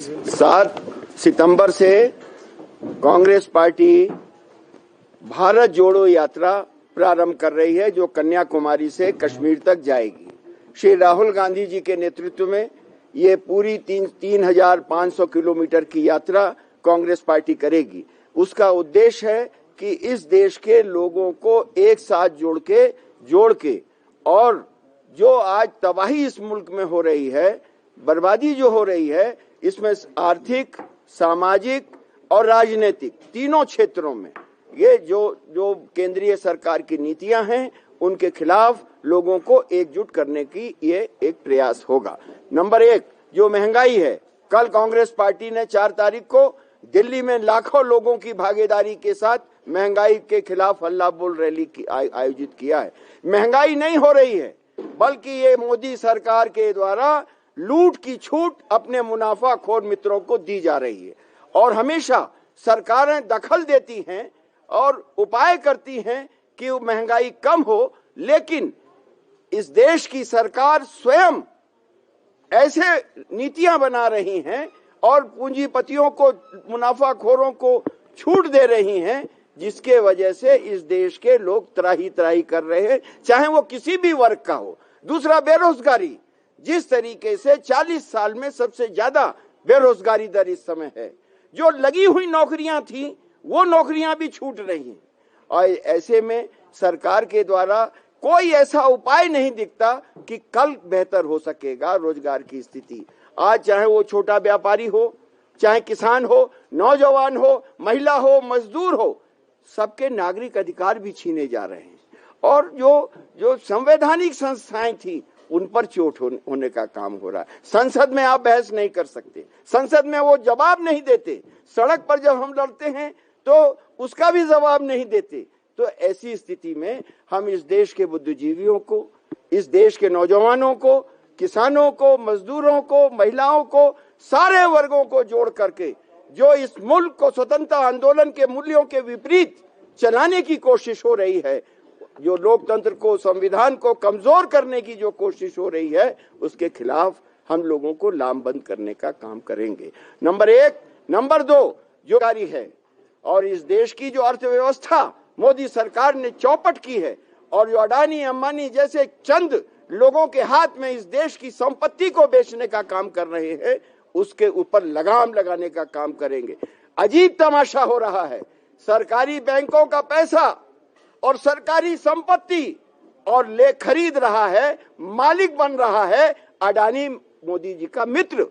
7 सितंबर से कांग्रेस पार्टी भारत जोड़ो यात्रा प्रारंभ कर रही है, जो कन्याकुमारी से कश्मीर तक जाएगी। श्री राहुल गांधी जी के नेतृत्व में ये पूरी 3,500 किलोमीटर की यात्रा कांग्रेस पार्टी करेगी। उसका उद्देश्य है कि इस देश के लोगों को एक साथ जोड़ के और जो आज तबाही इस मुल्क में हो रही है, बर्बादी जो हो रही है, इसमें आर्थिक, सामाजिक और राजनीतिक तीनों क्षेत्रों में ये जो केंद्रीय सरकार की नीतियां हैं, उनके खिलाफ लोगों को एकजुट करने की ये एक प्रयास होगा। नंबर 1, जो महंगाई है, कल कांग्रेस पार्टी ने 4 तारीख को दिल्ली में लाखों लोगों की भागीदारी के साथ महंगाई के खिलाफ हल्ला बोल रैली आयोजित किया है। महंगाई नहीं हो रही है, बल्कि ये मोदी सरकार के द्वारा लूट की छूट अपने मुनाफाखोर मित्रों को दी जा रही है। और हमेशा सरकारें दखल देती हैं और उपाय करती हैं कि महंगाई कम हो, लेकिन इस देश की सरकार स्वयं ऐसे नीतियां बना रही हैं और पूंजीपतियों को, मुनाफाखोरों को छूट दे रही हैं, जिसके वजह से इस देश के लोग त्राही कर रहे हैं, चाहे वो किसी भी वर्ग का हो। दूसरा, बेरोजगारी। जिस तरीके से 40 साल में सबसे ज्यादा बेरोजगारी दर इस समय है, जो लगी हुई नौकरियां थी वो नौकरियां भी छूट रही हैं। और ऐसे में सरकार के द्वारा कोई ऐसा उपाय नहीं दिखता कि कल बेहतर हो सकेगा रोजगार की स्थिति। आज चाहे वो छोटा व्यापारी हो, चाहे किसान हो, नौजवान हो, महिला हो, मजदूर हो, सबके नागरिक अधिकार भी छीने जा रहे हैं। और जो संवैधानिक संस्थाएं थी, उन पर चोट होने का काम हो रहा है। संसद में आप बहस नहीं कर सकते, संसद में वो जवाब नहीं देते, सड़क पर जब हम लड़ते हैं तो उसका भी जवाब नहीं देते। तो ऐसी स्थिति में हम इस देश के बुद्धिजीवियों को, इस देश के नौजवानों को, किसानों को, मजदूरों को, महिलाओं को, सारे वर्गों को जोड़ करके जो इस मुल्क को स्वतंत्रता आंदोलन के मूल्यों के विपरीत चलाने की कोशिश हो रही है, जो लोकतंत्र को, संविधान को कमजोर करने की जो कोशिश हो रही है, उसके खिलाफ हम लोगों को लामबंद करने का काम करेंगे। नंबर 1। नंबर 2, जो जारी है और इस देश की जो अर्थव्यवस्था मोदी सरकार ने चौपट की है और जो अडानी अंबानी जैसे चंद लोगों के हाथ में इस देश की संपत्ति को बेचने का काम कर रहे हैं, उसके ऊपर लगाम लगाने का काम करेंगे। अजीब तमाशा हो रहा है, सरकारी बैंकों का पैसा और सरकारी संपत्ति और खरीद रहा है, मालिक बन रहा है अडानी, मोदी जी का मित्र।